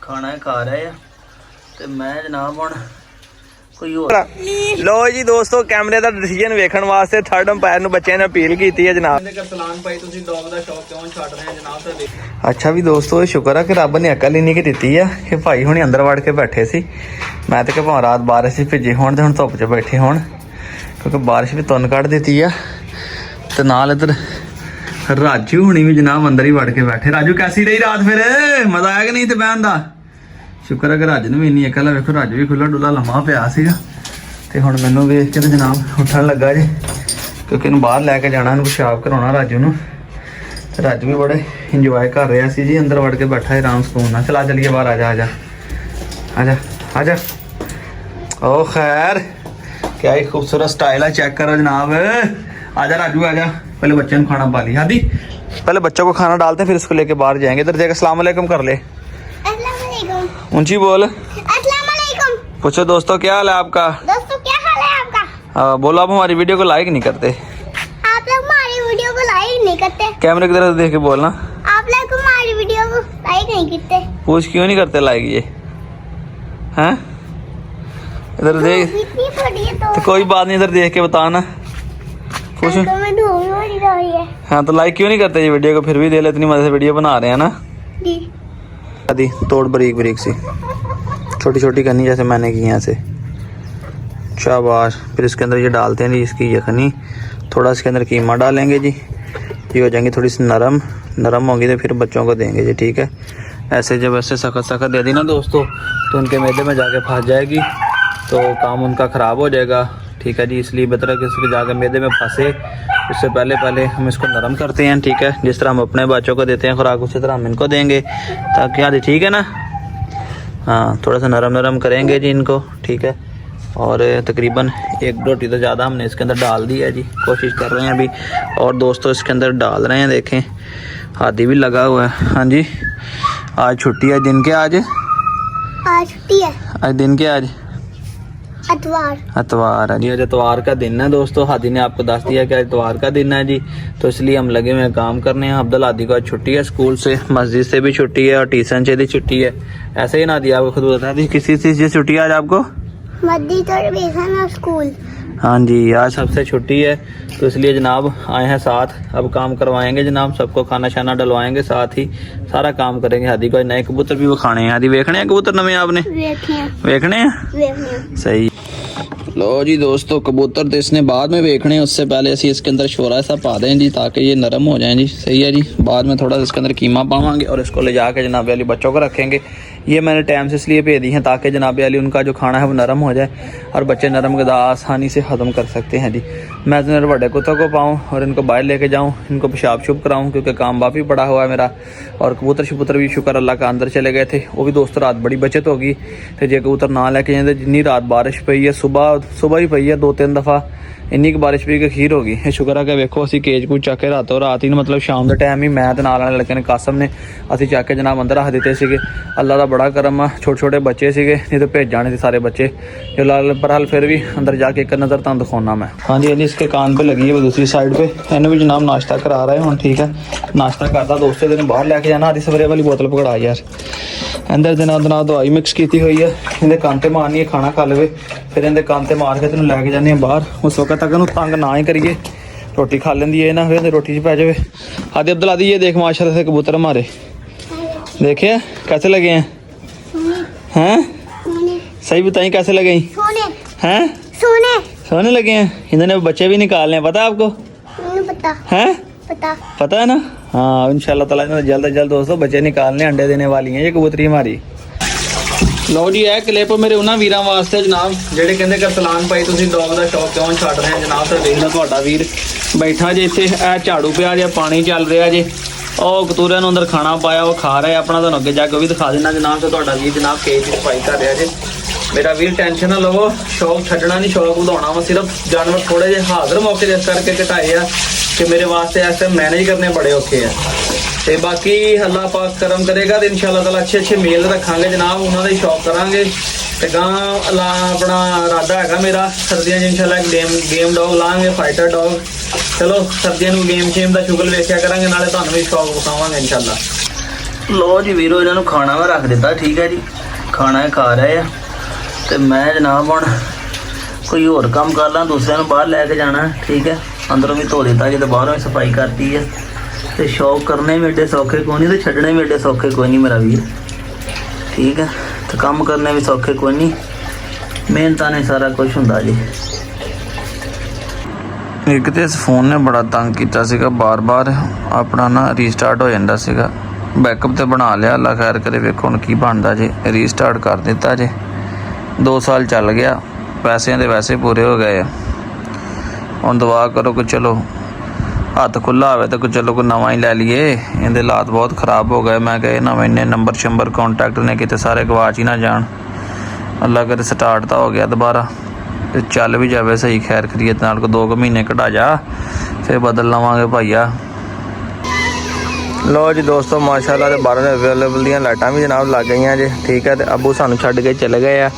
खाना खा रहे हैं ਤੇ मैं जनाब ਹੁਣ ਕੋਈ ਹੋਰ लो जी दोस्तों कैमरे ਦਾ डिसीजन ਵੇਖਣ ਵਾਸਤੇ ਥਰਡ ਅੰਪਾਇਰ ਨੂੰ ਬੱਚਿਆਂ ਨੇ ਅਪੀਲ ਕੀਤੀ ਹੈ ਜਨਾਬ। ਕਹਿੰਦੇ ਕਰਸਲਾਨ ਭਾਈ ਤੁਸੀਂ ਡੌਗ ਦਾ ਸ਼ੌਕ ਕਿਉਂ ਛੱਡ ਰਹੇ ਹੋ ਜਨਾਬ ਤੁਹਾਡੇ। ਅੱਛਾ ਵੀ ਦੋਸਤੋ ਸ਼ੁਕਰ ਹੈ ਕਿ ਰੱਬ ਨੇ ਅਕਲ ਹੀ ਨਹੀਂ ਕਿ ਦਿੱਤੀ ਆ ਕਿ ਭਾਈ ਹੁਣੀ ਅੰਦਰ ਵੜ ਕੇ ਬੈਠੇ ਸੀ। ਮੈਂ ਤੇ ਕਿ ਭਾਵੇਂ ਰਾਤ ਬਾਰਿਸ਼ ਸੀ ਭਿੱਜੇ ਹੋਣ ਤੇ ਹੁਣ ਧੁੱਪ 'ਚ ਬੈਠੇ ਹੋਣ ਕਿਉਂਕਿ ਬਾਰਿਸ਼ ਵੀ ਤੁੰਨ ਕੱਢ ਦਿੱਤੀ ਆ ਤੇ ਨਾਲ ਇੱਧਰ ਰਾਜੂ ਹੁਣੀ ਵੀ ਜਨਾਬ ਅੰਦਰ ਹੀ ਵੜ ਕੇ ਬੈਠੇ। ਰਾਜੂ ਕੈਸੀ ਰਹੀ ਰਾਤ ਫਿਰ ਮਜ਼ਾ ਆਇਆ ਕਿ ਨਹੀਂ ਤੇ ਬਹਿਣ ਦਾ। ਸ਼ੁਕਰ ਹੈ ਕਿ ਰਾਜ ਨੂੰ ਵੀ ਇੰਨੀ ਅਕਲ ਆ। ਵੇਖੋ ਰਾਜੂ ਵੀ ਖੁੱਲਾ ਡੁੱਲਾ ਲੰਮਾ ਪਿਆ ਸੀਗਾ ਤੇ ਹੁਣ ਮੈਨੂੰ ਵੇਖ ਕੇ ਤੇ ਜਨਾਬ ਉੱਠਣ ਲੱਗਾ ਜੀ ਕਿਉਂਕਿ ਇਹਨੂੰ ਬਾਹਰ ਲੈ ਕੇ ਜਾਣਾ, ਇਹਨੂੰ ਪਿਸ਼ਾਬ ਕਰਾਉਣਾ ਰਾਜੂ ਨੂੰ। ਤੇ ਰਾਜੂ ਵੀ ਬੜੇ ਇੰਜੋਏ ਕਰ ਰਿਹਾ ਸੀ ਜੀ, ਅੰਦਰ ਵੜ ਕੇ ਬੈਠਾ ਹੈ ਆਰਾਮ ਸਕੂਨ ਨਾਲ। ਚਲਾ ਚਲੀਏ ਬਾਹਰ, ਆ ਜਾ आ जा। ओ खैर क्या ही खूबसूरत स्टाइल है, चेक करो जनाब। आजा राजू आजा, पहले बच्चे को खाना पा ली। हादी पहले बच्चों को खाना डालते हैं फिर इसको लेके बाहर जाएंगे। इधर देखो अस्सलाम वालेकुम कर ले, ऊंची बोल। अस्सलाम वालेकुम। पूछो दोस्तों क्या हाल है आपका। दोस्तों क्या हाल है आपका। बोलो आप हमारी वीडियो को लाइक नहीं करते। आप लोग हमारी वीडियो को लाइक नहीं करते। कैमरे की तरफ देख के बोलना। आप लोग हमारी वीडियो को लाइक नहीं करते। पूछ क्यों नहीं करते लाइक ये हैं। इधर देख इतनी बड़ी है तो कोई बात नहीं, इधर देख के बताना। पूछ तो मैं धूल बड़ी रही है। हाँ तो लाइक क्यों नहीं करते ये वीडियो को। फिर भी दे ले, इतनी मजे से वीडियो बना रहे हैं ना। जी आदि तोड़ बरीक बरीक सी छोटी छोटी करनी जैसे मैंने की यहाँ से। शाबाश। फिर इसके अंदर ये डालते हैं जी इसकी यखनी, थोड़ा इसके अंदर कीमा डालेंगे जी। ये हो जाएंगी थोड़ी सी नरम होंगी तो फिर बच्चों को देंगे जी। ठीक है, ऐसे जब ऐसे सख्त दे दी ना दोस्तों तो उनके मैदे में जाके फंस जाएगी तो काम उनका ख़राब हो जाएगा। ठीक है जी, इसलिए बेहतर है कि इसके जाकर मैदे में फंसे उससे पहले हम इसको नरम करते हैं। ठीक है, जिस तरह हम अपने बच्चों को देते हैं खुराक उसी तरह हम इनको देंगे ताकि आदि। ठीक है ना। हाँ, थोड़ा सा नरम करेंगे जी इनको। ठीक है, और तकरीबन एक रोटी तो ज़्यादा हमने इसके अंदर डाल दी है जी, कोशिश कर रहे हैं अभी। और दोस्तों इसके अंदर डाल रहे हैं, देखें हाथी भी लगा हुआ है। हाँ जी, आज छुट्टी है। दिन के आज छुट्टी है। आज दिन के आज अतवार है जी। आज इतवार का दिन है दोस्तों। हादी ने आपको दस दिया कि आज इतवार का दिन है जी, तो इसलिए हम लगे हुए काम करने हैं। अब्दुल हादी को आज छुट्टी है, स्कूल से मस्जिद से भी छुट्टी है और ट्यूशन से भी छुट्टी है। ऐसे ही ना दिया आपको खुद बता दी किसी चीज़ से छुट्टी है आज आपको। मस्जिद और ट्यूशन और स्कूल। हाँ जी, आज सबसे छुट्टी है तो इसलिए जनाब आए हैं साथ। अब काम करवाएंगे जनाब, सबको खाना शाना डलवाएंगे, साथ ही सारा काम करेंगे। हादी को नए कबूतर भी वो खाने हैं। हादी देखने हैं कबूतर नवे आपने देखने हैं। सही। लो जी दोस्तों, कबूतर तो इसने बाद में देखने हैं, उससे पहले असी इसके अंदर शोरा सा पा दें जी ताकि ये नरम हो जाएं जी। सही है जी, बाद में थोड़ा इसके अंदर कीमा पावांगे और इसको ले जाके जनाब वाली बच्चों को रखेंगे। ये मैंने टाइम से इसलिए भेज दी हैं ताकि जनाब वाली उनका जो खाना है वो नरम हो जाए और बच्चे नरम गदा आसानी से ख़त्म कर सकते हैं जी। मैं तो बड़े कुत्तों को पाऊँ और इनको बाहर लेके जाऊँ, इनको पेशाब शुभ कराऊँ क्योंकि काम वापी पड़ा हुआ है मेरा। और कबूतर शबूतर भी शुक्र अल्लाह का अंदर चले गए थे, वो भी दोस्तों रात बड़ी बचत होगी। तो जे कबूतर ना लेके जाते, जितनी रात बारिश पई है, सुबह ही पई है 2-3 दफ़ा, ਇੰਨੀ ਕੁ ਬਾਰਿਸ਼ ਪਈ ਕਿ ਖੀਰ ਹੋ ਗਈ। ਇਹ ਸ਼ੁਕਰ ਹੈ ਕਿ ਵੇਖੋ ਅਸੀਂ ਕੇਜ ਕੂਜ ਚੱਕ ਕੇ ਰਾਤੋਂ ਰਾਤ ਹੀ ਮਤਲਬ ਸ਼ਾਮ ਦੇ ਟਾਈਮ ਹੀ ਮੈਂ ਤੇ ਨਾਲ ਵਾਲੇ ਲੜਕੇ ਨੇ ਕਾਸਮ ਨੇ ਅਸੀਂ ਚੱਕ ਕੇ ਜਨਾਬ ਅੰਦਰ ਰੱਖ ਦਿੱਤੇ ਸੀਗੇ। ਅੱਲਾ ਦਾ ਬੜਾ ਕਰਮ ਆ, ਛੋਟੇ ਬੱਚੇ ਸੀਗੇ ਨਹੀਂ ਤਾਂ ਭੇਜ ਜਾਣੇ ਸੀ ਸਾਰੇ बच्चे। जो लाल बहरहाल फिर भी अंदर जाके एक नज़र तुम दिखाना मैं। हाँ जी, अली इसके कान पे लगी है दूसरी साइड पे। इन्हें भी जनाब नाश्ता करा रहे हैं हम। ठीक है, नाश्ता करता दोस्तों दिन बाहर लैके जाना। आधी सवेरे वाली बोतल पकड़ा यार, अंदर जनाब दवाई मिक्स की हुई है। इन्हें कान ते मारनी है, खाना खा ले फिर इन्हें कान ते मार के तेन लैके जाने बाहर। उस वक्त तक इन्हूं तंग ना ही करिए, रोटी खा लेंदी है ना फिर रोटी च पै जाए। आदि अब्दुल आदि ये देख माशाल्लाह से कबूतर हमारे देखे कैसे लगे हैं। सही बताइए कैसे लगे हैं। सोने लगे हैं। इन्होंने बच्चे भी निकालने हैं, पता है आपको। पता है ना। हाँ, इंशाल्लाह ताला इन्होंने जल्द से जल्द दोस्तों बच्चे निकालने, अंडे देने वाली हैं ये कबूतरी हमारी। लो जी, है क्लिप मेरे उन्होंने वीरां वास्ते जनाब ਜਿਹੜੇ ਕਹਿੰਦੇ ਕਰਸਲਾਨ ਭਾਈ ਤੁਸੀਂ ਡੌਗ ਦਾ ਸ਼ੌਕ ਕਿਉਂ ਛੱਡ ਰਹੇ ਹੋ ਜਨਾਬ। ਤਾਂ ਦੇਖ ਲਓ ਤੁਹਾਡਾ ਵੀਰ ਬੈਠਾ ਜੇ ਇੱਥੇ, ਇਹ ਝਾੜੂ ਪਿਆ ਜੇ, ਪਾਣੀ ਚੱਲ ਰਿਹਾ ਜੇ, ਉਹ ਕਤੂਰਿਆਂ ਨੂੰ ਅੰਦਰ ਖਾਣਾ ਪਾਇਆ ਉਹ ਖਾ ਰਿਹਾ ਆਪਣਾ। ਤੁਹਾਨੂੰ ਅੱਗੇ ਜਾ ਕੇ ਉਹ ਵੀ ਦਿਖਾ ਦੇਣਾ ਜਨਾਬ। ਤੇ ਤੁਹਾਡਾ ਵੀਰ ਜਨਾਬ ਕੇਜ ਦੀ ਸਫਾਈ ਕਰ ਰਿਹਾ ਜੇ। मेरा वीर टेंशन ना लवो, शौक छड्डना नहीं, शौक ਵਧਾਉਣਾ ਵਾ। सिर्फ जानवर थोड़े जे हाजिर मौके जिस करके घटाए आ कि मेरे वास्ते ऐसे मैनेज करने बड़े औखे आ। ते बाकी अल्लाह पाक करम करेगा तो इंशाल्लाह ताला अच्छे मेल रखांगे जनाब, उन्होंने शौक करांगे। ते गां अल्लाह अपना इरादा हैगा मेरा सर्दियां इंशाल्लाह एक गेम डॉग लांगे, फाइटर डॉग। चलो सर्दियां नूं गेम शेम दा शुगल वेखिया करांगे, नाले तुहानूं भी शौक विखावांगे इंशाल्लाह। ਲੋ ਜੀ ਵੀਰੋ, ਇਹਨਾਂ ਨੂੰ ਖਾਣਾ ਮੈਂ ਰੱਖ ਦਿੱਤਾ, ਠੀਕ ਹੈ ਜੀ। ਖਾਣਾ ਇਹ ਖਾ ਰਹੇ ਆ ਤੇ ਮੈਂ ਜਨਾਬ ਹੁਣ ਕੋਈ ਹੋਰ ਕੰਮ ਕਰ ਲਾਂ, ਦੂਸਰਿਆਂ ਨੂੰ ਬਾਹਰ ਲੈ ਕੇ ਜਾਣਾ, ਠੀਕ ਹੈ। ਅੰਦਰੋਂ ਵੀ ਧੋ ਦਿੱਤਾ ਜਦੋਂ ਬਾਹਰੋਂ ਵੀ ਸਫਾਈ ਕਰਤੀ ਹੈ। ਤੇ ਸ਼ੌਕ ਕਰਨੇ ਵੀ ਏਡੇ ਸੌਖੇ ਕੋਈ ਨਹੀਂ, ਤੇ ਛੱਡਣੇ ਵੀ ਏਡੇ ਸੌਖੇ ਕੋਈ ਨਹੀਂ ਮੇਰਾ ਵੀਰ, ਠੀਕ ਹੈ। ਤੇ ਕੰਮ ਕਰਨੇ ਵੀ ਸੌਖੇ ਕੋਈ ਨਹੀਂ, ਮਿਹਨਤਾਂ ਨੇ ਸਾਰਾ ਕੁਝ ਹੁੰਦਾ ਜੀ। ਇੱਕ ਤੇ ਇਸ ਫੋਨ ਨੇ ਬੜਾ ਤੰਗ ਕੀਤਾ ਸੀਗਾ, ਬਾਰ-ਬਾਰ ਆਪਣਾ ਨਾ ਰੀਸਟਾਰਟ ਹੋ ਜਾਂਦਾ ਸੀਗਾ। ਬੈਕਅਪ ਤੇ ਬਣਾ ਲਿਆ, ਅੱਲਾ ਖੈਰ ਕਰੇ, ਵੇਖੋ ਹੁਣ ਕੀ ਬਣਦਾ ਜੇ। ਰੀਸਟਾਰਟ ਕਰ ਦਿੱਤਾ ਜੇ, 2 ਸਾਲ ਚੱਲ ਗਿਆ, ਪੈਸਿਆਂ ਦੇ ਵੈਸੇ ਪੂਰੇ ਹੋ ਗਏ ਆ। ਹੁਣ ਦੁਆ ਕਰੋ ਕਿ ਚਲੋ ਹੱਥ ਖੁੱਲਾ ਹੋਵੇ ਤਾਂ ਕੋਈ ਚਲੋ ਕੋਈ ਨਵਾਂ ਹੀ ਲੈ ਲਈਏ। ਇਹਦੇ ਹਾਲਾਤ ਬਹੁਤ ਖ਼ਰਾਬ ਹੋ ਗਏ। ਮੈਂ ਕਿਹਾ ਨਵੇਂ ਇੰਨੇ ਨੰਬਰ ਸ਼ੰਬਰ ਕੌਂਟੈਕਟ ਨੇ ਕਿਤੇ ਸਾਰੇ ਗਵਾਚ ਹੀ ਨਾ ਜਾਣ। ਅੱਲਾ ਕਰੇ ਸਟਾਰਟ ਤਾਂ ਹੋ ਗਿਆ ਦੁਬਾਰਾ, ਤੇ ਚੱਲ ਵੀ ਜਾਵੇ ਸਹੀ ਖੈਰ ਖਰੀਅਤ ਨਾਲ। ਕੋ 2 ਮਹੀਨੇ ਕਢਾ ਜਾ, ਫਿਰ ਬਦਲ ਲਵਾਂਗੇ ਭਾਈਆ। ਲੋ ਜੀ ਦੋਸਤੋ, ਮਾਸ਼ਾਅੱਲਾ ਤੇ ਬਾਹਰ ਅਵੇਲੇਬਲ ਦੀਆਂ ਲਾਈਟਾਂ ਵੀ ਜਨਾਬ ਲੱਗ ਗਈਆਂ ਜੇ, ਠੀਕ ਹੈ। ਤੇ ਅੱਬੂ ਸਾਨੂੰ ਛੱਡ ਕੇ ਚਲੇ ਗਏ ਆ,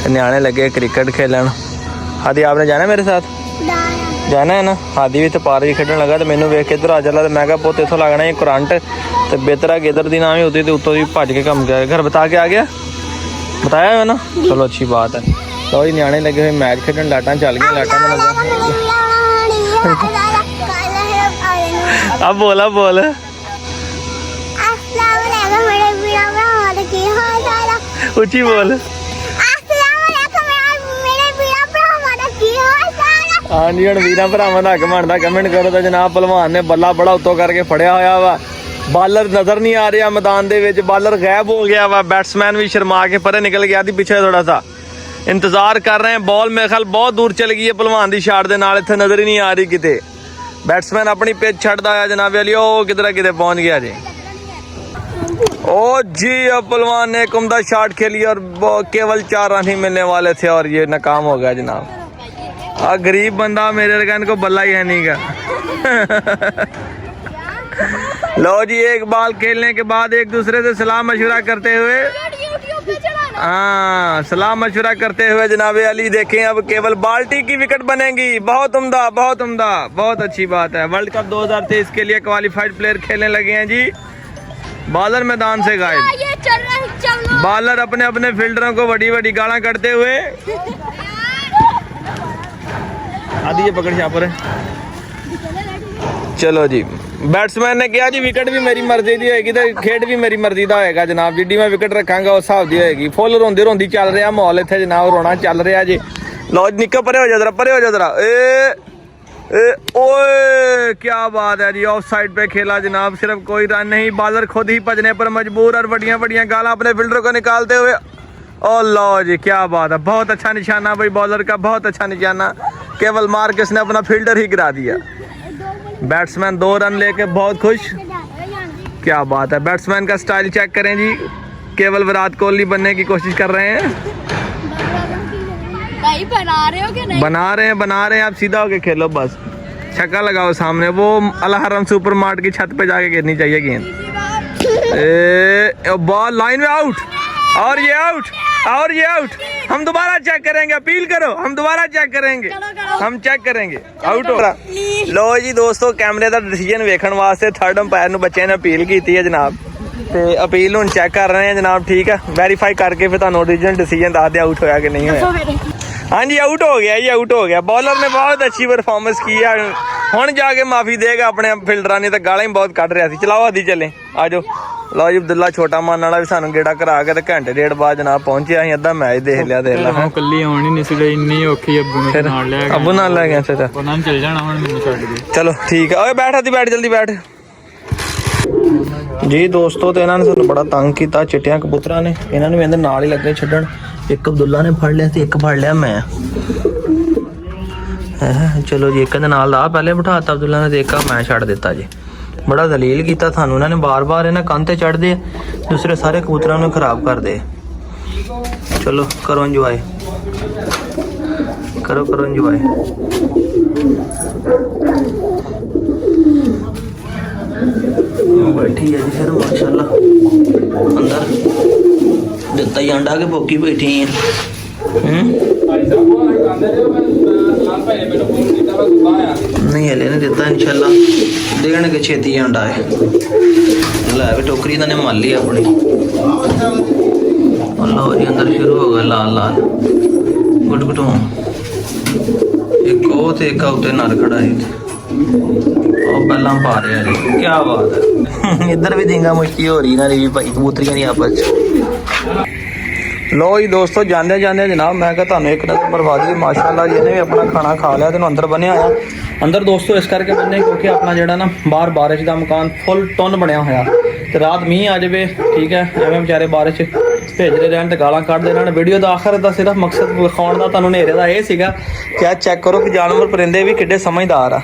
ਤੇ ਨਿਆਣੇ ਲੱਗੇ ਕ੍ਰਿਕਟ ਖੇਲਣ। ਹਾਦੀ ਆਪਨੇ ਜਾਣਾ ਮੇਰੇ ਸਾਥ? ਜਾਣਾ ਹੈ ਨਾ। ਹਾਦੀ ਵੀ ਤੇ ਪਾਰ ਵੀ ਖੇਡਣ ਲੱਗਾ, ਤੇ ਮੈਨੂੰ ਵੇਖ ਕੇ ਇੱਧਰ ਆ ਚੱਲਾ। ਤੇ ਮੈਂ ਕਿਹਾ ਪੁੱਤ ਇੱਥੋਂ ਲੱਗਣਾ ਇਹ ਕਰੰਟ, ਤੇ ਬਿਹਤਰ ਹੈ ਕਿ ਇੱਧਰ ਦੀ ਨਾ ਵੀ होती ਤੇ ਉੱਤੋਂ ਦੀ ਭੱਜ ਕੇ ਕੰਮ ਗਿਆ। घर बता के आ गया, बताया है ना, चलो अच्छी बात है। तो ही ਨਿਆਣੇ ਲੱਗੇ ਹੋਏ ਮੈਚ ਖੇਡਣ, ਲਾਈਟਾਂ ਚੱਲ ਗਈਆਂ, ਲਾਈਟਾਂ ਦਾ ਲੱਗਾ। अब बोला बोल, ਉੱਚੀ ਬੋਲ। ਹਾਂਜੀ ਹੁਣ ਵੀਰਾਂ ਭਰਾਵਾਂ ਦਾ ਹੱਕ ਬਣਦਾ, ਕਮੈਂਟ ਕਰੋ। ਤਾਂ ਜਨਾਬ ਭਲਵਾਨ ਨੇ ਬੱਲਾ ਬੜਾ ਉੱਤੋਂ ਕਰਕੇ ਫੜਿਆ ਹੋਇਆ ਵਾ। ਬਾਲਰ ਨਜ਼ਰ ਨਹੀਂ ਆ ਰਿਹਾ ਮੈਦਾਨ ਦੇ ਵਿੱਚ, ਬਾਲਰ ਗਾਇਬ ਹੋ ਗਿਆ ਵਾ। बैट्समैन भी शर्मा के परे निकल गया थी पीछे, थोड़ा सा इंतजार कर रहे हैं। बॉल मेरे ख्याल बहुत दूर चल गई है भलवान की शाट दे नाल, इत्थे नजर ही नहीं आ रही किते। बैट्समैन अपनी पिच छड्डदा है जनाब अली, ओ किधर किते पहुंच गया जी। ओ जी अब भलवान ने एक उम्दा शॉट खेली और केवल 4 रन ही मिलने वाले थे और ये नाकाम हो गया जनाब। गरीब बंदा मेरे लगा, इनको बल्ला ही है नहीं का। लो जी एक बॉल खेलने के बाद एक दूसरे से सलाह मशवरा करते हुए, हाँ सलाह मशवरा करते हुए जनाब अली देखें अब केवल बाल्टी की विकेट बनेगी। बहुत उम्दा, बहुत उम्दा, बहुत अच्छी बात है। वर्ल्ड कप 2023 के लिए क्वालिफाइड प्लेयर खेलने लगे हैं जी। बॉलर मैदान से गायब, बॉलर अपने अपने फील्डरों को बड़ी बड़ी गालां करते हुए। आदि ये पकड़ यहाँ पर है। चलो जी, बैट्समैन ने कहा जी विकेट भी मेरी मर्जी दी होएगी ते खेड भी मेरी मर्जी दा होएगा जनाब। जिड्डी मैं विकेट रखांगा उस हिसाब दी होएगी। फुल रोंदी रोंदी चल रहा माहौल इत्थे जनाब, रोना चल रहा जी। लो निक्का परे हो जा जरा, परे हो जा जरा। ओए क्या बात है जी, ऑफ साइड पे खेला जनाब, सिर्फ कोई रन नहीं। बॉलर खुद ही भजने पर मजबूर और बड़ियां बड़ियां गालां अपने फील्डर को निकालते हुए। ओ लो जी क्या बात है, बहुत अच्छा निशाना भाई बॉलर का, बहुत अच्छा निशाना। केवल मार्कस ने अपना फील्डर ही गिरा दिया। बैट्समैन 2 रन लेके बहुत खुश, क्या बात है। बैट्समैन का स्टाइल चेक करें जी, केवल विराट कोहली बनने की कोशिश कर रहे हैं। भाई बना रहे हो कि नहीं? बना रहे हैं। आप सीधा होके खेलो बस, छक्का लगाओ सामने। वो अलाहरम सुपर मार्ट की छत पे जाके गिरनी चाहिए गेंद। बॉल लाइन में आउट, और ये आउट, और ये आउट। हम दोबारा चेक करेंगे, अपील करो, हम दोबारा चेक करेंगे, हम चेक करेंगे। आउट हो रहा। लो जी दोस्तों, कैमरे का डिसीजन वेखण वास्ते थर्ड अंपायर ਨੂੰ ਬੱਚੇ ਨੇ अपील की है जनाब, ਤੇ अपील ਹੁਣ चेक कर रहे हैं जनाब, ठीक है। वेरीफाई करके फिर ਤੁਹਾਨੂੰ ओरिजिनल डिसीजन ਦੱਸ ਦਿਆ आउट होया कि नहीं होया। हाँ जी आउट हो गया, ये आउट हो गया। बॉलर ने बहुत अच्छी परफॉर्मेंस की है। हुण जाके माफी देगा अपने फिल्डरां ने, तो गालां ही बहुत कढ़ रहा सी। चलाओ आदि चले, आ जाओ। लो जी अब्दुल्ला छोटा मान वाला भी सानू गेड़ा करा के ते घंटे डेढ़ बाद जनाब पहुंचे। ਅਸੀਂ ਅੱਧਾ ਮੈਚ ਦੇਖ ਲਿਆ। ਕੱਲੀ ਆਉਣੀ ਨਹੀਂ ਸੀ, ਇੰਨੀ ਔਖੀ ਅੱਬੂ ਨੂੰ ਨਾਲ ਲੈ ਗਿਆ। ਅੱਬੂ ਨਾਲ ਲੈ ਗਿਆ, ਅੱਛਾ ਉਹਨਾਂ ਨੂੰ ਚੱਲ ਜਾਣਾ ਹੁਣ, ਮੈਨੂੰ ਛੱਡ ਦੇ। ਚਲੋ ਠੀਕ ਹੈ। ਓਏ ਬੈਠ ਆਦੀ, ਬੈਠ ਜਲਦੀ ਬੈਠ ਜੀ। ਦੋਸਤੋ ਤੇ ਇਹਨਾਂ ਨੇ ਸਾਨੂੰ ਬੜਾ ਤੰਗ ਕੀਤਾ, ਚਿੱਟਿਆਂ ਕਬੂਤਰਾਂ ਨੇ। ਇਹਨਾਂ ਨੂੰ ਇਹਦੇ ਨਾਲ ਹੀ ਲੱਗੇ ਛੱਡਣ। ਇੱਕ ਅਬਦੁੱਲਾ ਨੇ ਫੜ ਲਿਆ ਤੇ ਇੱਕ ਫੜ ਲਿਆ ਮੈਂ। ਚਲੋ ਜੀ ਇੱਕ ਦੇ ਨਾਲ ਆ ਪਹਿਲੇ ਬਿਠਾਤਾ ਅਬਦੁੱਲਾ ਨੇ, ਤੇ ਇੱਕ ਮੈਂ ਛੱਡ ਦਿੱਤਾ ਜੀ। ਬੜਾ ਦਲੀਲ ਕੀਤਾ ਸਾਨੂੰ ਇਹਨਾਂ ਨੇ, ਬਾਰ-ਬਾਰ ਇਹਨਾਂ ਕੰਨ ਤੇ ਚੜਦੇ, ਦੂਸਰੇ ਸਾਰੇ ਕਬੂਤਰਾਂ ਨੂੰ ਖਰਾਬ ਕਰਦੇ। ਚਲੋ ਕਰੋ ਇੰਜੋਏ, ਕਰੋ ਇੰਜੋਏ। बैठी है जी फिर माशाल्लाह, अंदर ਦਿੱਤਾ ਹੀ ਅੰਡਾ ਕੇ ਭੁੱਖੀ ਬੈਠੀ ਹੈ। नहीं हले नहीं देता इंशाल्लाह। ਦੇਣਗੇ ਛੇਤੀ ਅੰਡਾ ਇਹ ਲੈ ਵੀ ਟੋਕਰੀ ਤਾਂ ਨੇ ਮੰਨ ਲਈ ਆਪਣੀ ਲਓ ਜੀ ਅੰਦਰ ਸ਼ੁਰੂ ਹੋ ਗਿਆ ਲਾਲ ਲਾਲ ਗੁੱਟ ਗੁੱਟ ਇੱਕ ਉਹ ਤੇ ਇੱਕ ਉੱਤੇ ਨਰ ਖੜਾ ਹੈ ਉਹ ਪਹਿਲਾਂ ਪਾ ਰਿਹਾ ਜੀ ਕੀ ਬਾਤ ਹੈ ਇੱਧਰ ਵੀ ਦਿੰਗਾ ਮੁਸ਼ਕੀ ਹੋ ਰਹੀ ਨਾ ਰੀ ਭਾਈ ਕਬੂਤਰੀਆਂ ਦੀ ਆਪਸ ਚ ਲੋ ਜੀ ਦੋਸਤੋ ਜਾਂਦੇ ਜਾਂਦੇ ਜਨਾਬ ਮੈਂ ਕਿਹਾ ਤੁਹਾਨੂੰ ਇੱਕ ਨਜ਼ਰ ਮਰਵਾ ਦਈਏ ਮਾਸ਼ਾਅੱਲਾ ਜੀ ਇਹਨੇ ਵੀ ਆਪਣਾ ਖਾਣਾ ਖਾ ਲਿਆ ਤੇ ਇਹਨੂੰ ਅੰਦਰ ਬੰਨਿਆ ਹੋਇਆ ਅੰਦਰ ਦੋਸਤੋ ਇਸ ਕਰਕੇ ਬੰਨੇ ਕਿਉਂਕਿ ਆਪਣਾ ਜਿਹੜਾ ਨਾ ਬਾਹਰ ਬਾਰਿਸ਼ ਦਾ ਮਕਾਨ ਫੁੱਲ ਟੁੰਨ ਬਣਿਆ ਹੋਇਆ ਤੇ ਰਾਤ ਮੀਂਹ ਆ ਜਾਵੇ ਠੀਕ ਹੈ ਐਵੇਂ ਵਿਚਾਰੇ ਬਾਰਿਸ਼ ਭੇਜਦੇ ਰਹਿਣ ਤੇ ਗਾਲਾਂ ਕੱਢਦੇ ਰਹਿਣ ਵੀਡੀਓ ਦਾ ਆਖਰ ਦਾ ਸਿਰਫ ਮਕਸਦ ਵਿਖਾਉਣ ਦਾ ਤੁਹਾਨੂੰ ਹਨੇਰੇ ਦਾ ਇਹ ਸੀਗਾ ਕਿ ਆ ਚੈੱਕ ਕਰੋ ਕਿ ਜਾਨਵਰ ਪਰਿੰਦੇ ਵੀ ਕਿੱਡੇ ਸਮਝਦਾਰ ਆ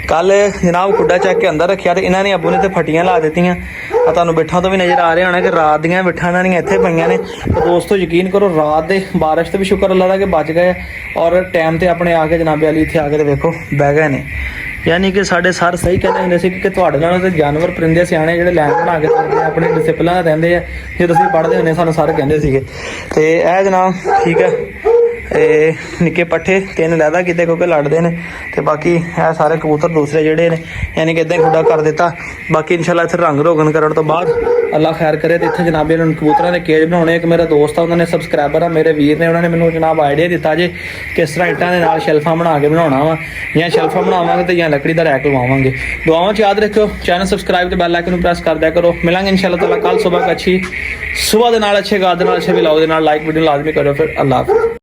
ਕੱਲ ਜਨਾਬ ਖੁੱਡਾ ਚੱਕ ਕੇ ਅੰਦਰ ਰੱਖਿਆ ਤੇ ਇਹਨਾਂ ਨੇ ਅੱਬੂ ਨੇ ਤੇ ਫਟੀਆਂ ਲਾ ਦਿੱਤੀਆਂ ਆ ਤੁਹਾਨੂੰ ਬਿੱਠਾਂ ਤੋਂ ਵੀ ਨਜ਼ਰ ਆ ਰਿਹਾ ਹੋਣਾ ਕਿ ਰਾਤ ਦੀਆਂ ਬਿੱਠਾਂ ਇਹਨਾਂ ਦੀਆਂ ਇੱਥੇ ਪਈਆਂ ਨੇ ਤੇ ਦੋਸਤੋ ਯਕੀਨ ਕਰੋ ਰਾਤ ਦੇ ਬਾਰਿਸ਼ ਤੇ ਵੀ ਸ਼ੁਕਰ ਅੱਲਾ ਦਾ ਕਿ ਬਚ ਗਏ ਔਰ ਟਾਈਮ ਤੇ ਆਪਣੇ ਆ ਕੇ ਜਨਾਬੇ ਵਾਲੀ ਇੱਥੇ ਆ ਕੇ ਤੇ ਵੇਖੋ ਬਹਿ ਗਏ ਨੇ ਯਾਨੀ ਕਿ ਸਾਡੇ ਸਰ ਸਹੀ ਕਹਿੰਦੇ ਹੁੰਦੇ ਸੀ ਕਿ ਤੁਹਾਡੇ ਨਾਲ ਤੇ ਜਾਨਵਰ ਪਰਿੰਦੇ ਸਿਆਣੇ ਜਿਹੜੇ ਲਾਈਨ ਬਣਾ ਕੇ ਤੁਰਦੇ ਆਪਣੇ ਡਿਸਪਲਿਨ ਰਹਿੰਦੇ ਆ ਜਦੋਂ ਅਸੀਂ ਪੜ੍ਹਦੇ ਹੁੰਦੇ ਸਾਨੂੰ ਸਰ ਕਹਿੰਦੇ ਸੀਗੇ ਤੇ ਇਹ ਜਨਾਬ ਠੀਕ ਹੈ ਇਹ ਨਿੱਕੇ ਪੱਠੇ ਤਿੰਨ ਲੈਦਾ ਕਿਤੇ ਕਿਉਂਕਿ ਲੜਦੇ ਨੇ ਤੇ ਬਾਕੀ ਇਹ ਸਾਰੇ ਕਬੂਤਰ ਦੂਸਰੇ ਜਿਹੜੇ ਨੇ ਯਾਨੀ ਕਿ ਇਦਾਂ ਹੀ ਖੁੱਡਾ ਕਰ ਦਿੱਤਾ ਬਾਕੀ ਇਨਸ਼ਾਅੱਲਾ ਇੱਥੇ ਰੰਗ ਰੋਗਨ ਕਰਨ ਤੋਂ ਬਾਅਦ ਅੱਲਾ ਖੈਰ ਕਰੇ ਤੇ ਇੱਥੇ ਜਨਾਬ ਇਹਨਾਂ ਕਬੂਤਰਾਂ ਦੇ ਕੇਜ ਬਣਾਉਣੇ ਇੱਕ ਮੇਰਾ ਦੋਸਤ ਆ ਉਹਨਾਂ ਨੇ ਸਬਸਕ੍ਰਾਈਬਰ ਆ ਮੇਰੇ ਵੀਰ ਨੇ ਉਹਨਾਂ ਨੇ ਮੈਨੂੰ ਜਨਾਬ ਆਈਡੀਆ ਦਿੱਤਾ ਜੇ ਕਿਸ ਤਰ੍ਹਾਂ ਇੱਟਾਂ ਦੇ ਨਾਲ ਸ਼ੈਲਫਾਂ ਬਣਾ ਕੇ ਬਣਾਉਣਾ ਵਾ ਜਾਂ ਸ਼ੈਲਫਾਂ ਬਣਾਵਾਂਗੇ ਤੇ ਜਾਂ ਲੱਕੜੀ ਦਾ ਰੈਕ ਲਵਾਵਾਂਗੇ ਦੁਆਵਾਂ 'ਚ ਯਾਦ ਰੱਖਿਓ ਚੈਨਲ ਸਬਸਕ੍ਰਾਈਬ ਤੇ ਬੈਲ ਆਈਕਨ ਨੂੰ ਪ੍ਰੈਸ ਕਰ ਦਿਆ ਕਰੋ ਮਿਲਾਂਗੇ ਇਨਸ਼ਾਅੱਲਾ ਤਾਲਾ ਕੱਲ ਸਵੇਰ ਅੱਛੀ ਸੁਬਹ ਦੇ ਨਾਲ ਅੱਛੇ ਗਾਦ ਦੇ ਨਾਲ ਅੱਛੇ ਵਲੌਗ ਦੇ ਨਾਲ ਲਾਈਕ ਵੀਡੀਓ ਲਾਜ਼ਮੀ ਕਰਿਓ ਫਿਰ ਅੱਲਾ ਹਾਫਿਜ਼